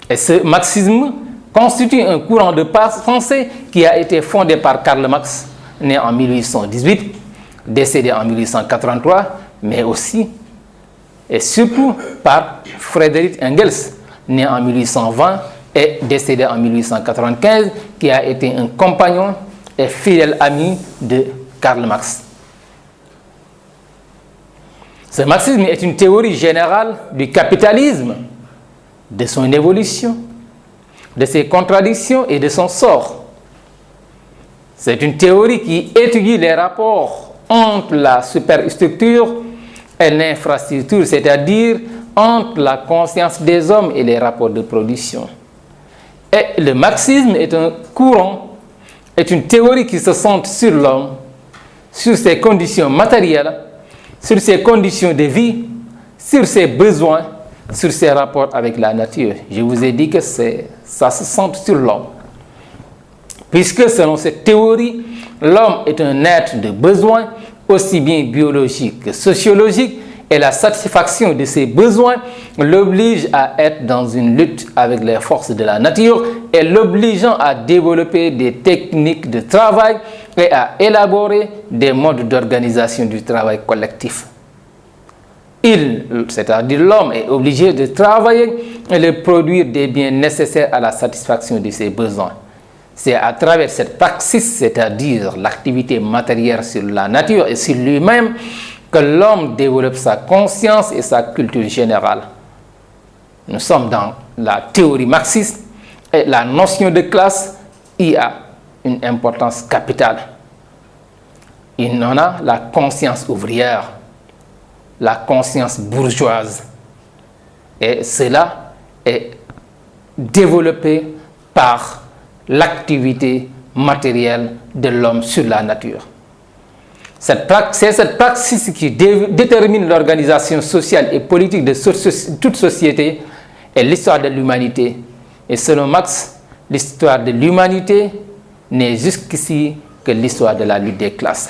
Et ce marxisme constitue un courant de pensée qui a été fondé par Karl Marx, né en 1818, décédé en 1883, mais aussi et surtout par Friedrich Engels, né en 1820 et décédé en 1895, qui a été un compagnon et fidèle ami de Karl Marx. Ce marxisme est une théorie générale du capitalisme, de son évolution, de ses contradictions et de son sort. C'est une théorie qui étudie les rapports entre la superstructure et l'infrastructure, c'est-à-dire entre la conscience des hommes et les rapports de production. Et le marxisme est un courant, est une théorie qui se centre sur l'homme, sur ses conditions matérielles, sur ses conditions de vie, sur ses besoins, sur ses rapports avec la nature. Je vous ai dit que ça se centre sur l'homme. Puisque selon cette théorie, l'homme est un être de besoins, aussi bien biologiques que sociologiques, et la satisfaction de ses besoins l'oblige à être dans une lutte avec les forces de la nature et l'obligeant à développer des techniques de travail et à élaborer des modes d'organisation du travail collectif. C'est-à-dire l'homme, est obligé de travailler et de produire des biens nécessaires à la satisfaction de ses besoins. C'est à travers cette praxis, c'est-à-dire l'activité matérielle sur la nature et sur lui-même, que l'homme développe sa conscience et sa culture générale. Nous sommes dans la théorie marxiste et la notion de classe y a une importance capitale. Il en a la conscience ouvrière, la conscience bourgeoise. Et cela est développé par l'activité matérielle de l'homme sur la nature. C'est cette praxis qui détermine l'organisation sociale et politique de toute société et l'histoire de l'humanité. Et selon Marx, l'histoire de l'humanité n'est jusqu'ici que l'histoire de la lutte des classes.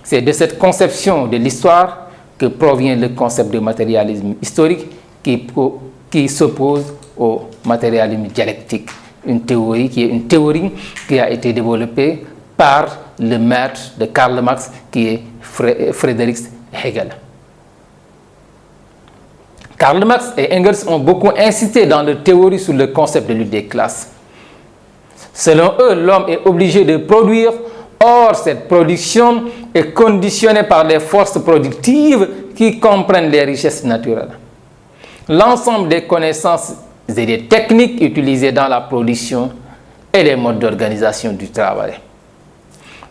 C'est de cette conception de l'histoire que provient le concept de matérialisme historique qui s'oppose au matérialisme dialectique. Une théorie qui a été développée par le maître de Karl Marx, qui est Friedrich Hegel. Karl Marx et Engels ont beaucoup insisté dans leur théorie sur le concept de lutte des classes. Selon eux, l'homme est obligé de produire, or cette production est conditionnée par les forces productives qui comprennent les richesses naturelles. L'ensemble des connaissances et des techniques utilisées dans la production et les modes d'organisation du travail.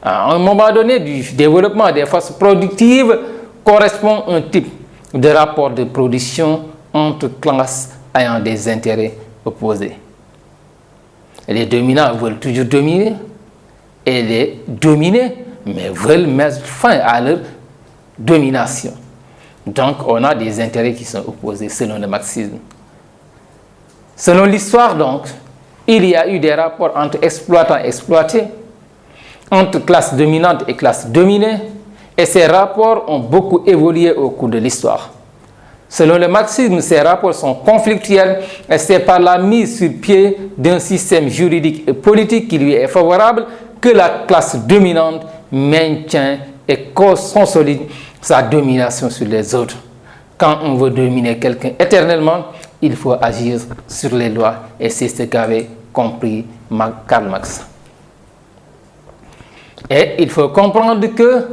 À un moment donné du développement des forces productives correspond un type de rapport de production entre classes ayant des intérêts opposés. Les dominants veulent toujours dominer et les dominés mais veulent mettre fin à leur domination. Donc on a des intérêts qui sont opposés selon le marxisme. Selon l'histoire donc, il y a eu des rapports entre exploitants et exploités, entre classes dominantes et classes dominées, et ces rapports ont beaucoup évolué au cours de l'histoire. Selon le marxisme, ces rapports sont conflictuels et c'est par la mise sur pied d'un système juridique et politique qui lui est favorable que la classe dominante maintient et consolide sa domination sur les autres. Quand on veut dominer quelqu'un éternellement, il faut agir sur les lois et c'est ce qu'avait compris Karl Marx. Et il faut comprendre que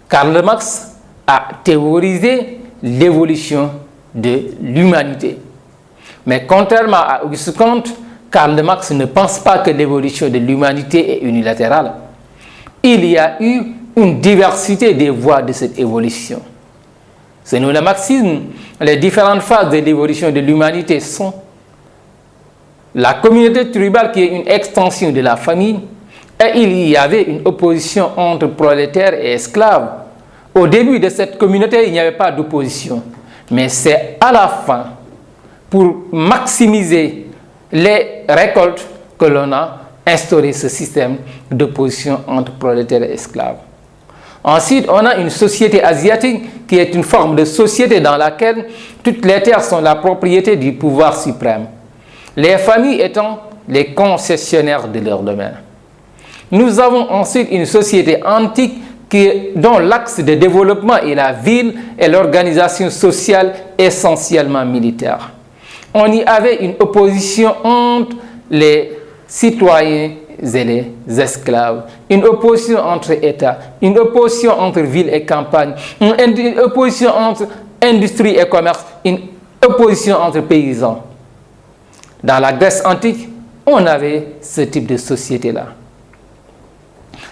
Karl Marx a théorisé l'évolution de l'humanité. Mais contrairement à Auguste Comte, Karl Marx ne pense pas que l'évolution de l'humanité est unilatérale. Il y a eu une diversité des voies de cette évolution. Selon le marxisme, les différentes phases de l'évolution de l'humanité sont la communauté tribale qui est une extension de la famille, et il y avait une opposition entre prolétaires et esclaves. Au début de cette communauté, il n'y avait pas d'opposition. Mais c'est à la fin, pour maximiser les récoltes, que l'on a instauré ce système d'opposition entre prolétaires et esclaves. Ensuite, on a une société asiatique qui est une forme de société dans laquelle toutes les terres sont la propriété du pouvoir suprême. les familles étant les concessionnaires de leur domaine. Nous avons ensuite une société antique dont l'axe de développement est la ville et l'organisation sociale essentiellement militaire. On y avait une opposition entre les citoyens et les esclaves, une opposition entre États, une opposition entre ville et campagne, une opposition entre industrie et commerce, une opposition entre paysans. Dans la Grèce antique, on avait ce type de société-là.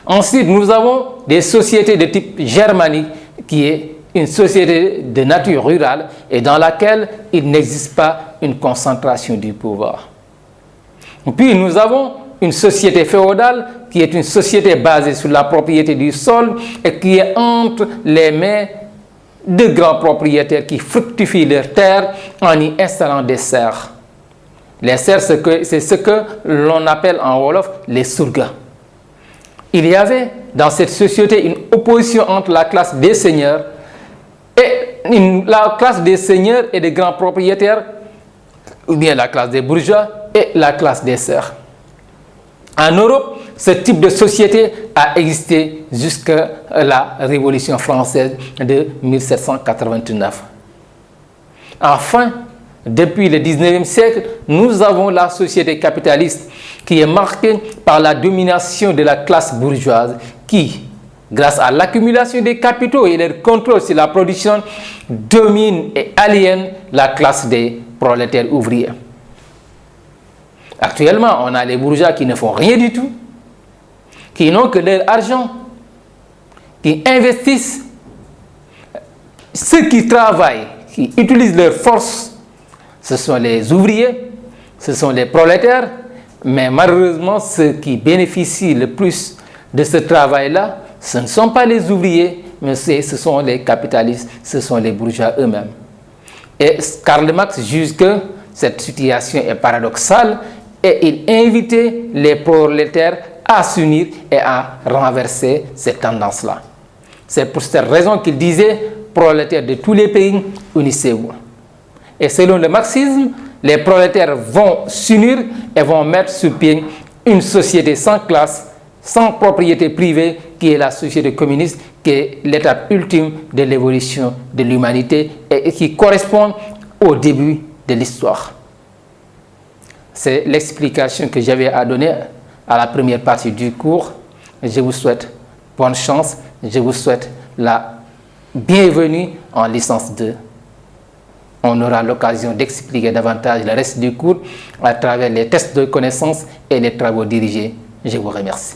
Ensuite, nous avons des sociétés de type germanique, qui est une société de nature rurale et dans laquelle il n'existe pas une concentration du pouvoir. Puis nous avons une société féodale qui est une société basée sur la propriété du sol et qui est entre les mains de grands propriétaires qui fructifient leurs terres en y installant des serfs. Les serfs, c'est ce que l'on appelle en Wolof les surgas. Il y avait dans cette société une opposition entre la classe des seigneurs et la classe des seigneurs et des grands propriétaires, ou bien la classe des bourgeois et la classe des serfs. En Europe, ce type de société a existé jusqu'à la Révolution française de 1789. Enfin, depuis le 19e siècle, nous avons la société capitaliste qui est marquée par la domination de la classe bourgeoise qui, grâce à l'accumulation des capitaux et leur contrôle sur la production, domine et aliène la classe des prolétaires ouvriers. Actuellement, on a les bourgeois qui ne font rien du tout, qui n'ont que leur argent, qui investissent. Ceux qui travaillent, qui utilisent leur force, ce sont les ouvriers, ce sont les prolétaires, mais malheureusement, ceux qui bénéficient le plus de ce travail-là, ce ne sont pas les ouvriers, mais ce sont les capitalistes, ce sont les bourgeois eux-mêmes. Et Karl Marx juge que cette situation est paradoxale et il invitait les prolétaires à s'unir et à renverser cette tendance-là. C'est pour cette raison qu'il disait « prolétaires de tous les pays, unissez-vous ». Et selon le marxisme, les prolétaires vont s'unir et vont mettre sur pied une société sans classe, sans propriété privée, qui est la société communiste, qui est l'étape ultime de l'évolution de l'humanité et qui correspond au début de l'histoire. C'est l'explication que j'avais à donner à la première partie du cours. Je vous souhaite bonne chance. Je vous souhaite la bienvenue en licence 2. On aura l'occasion d'expliquer davantage le reste du cours à travers les tests de connaissances et les travaux dirigés. Je vous remercie.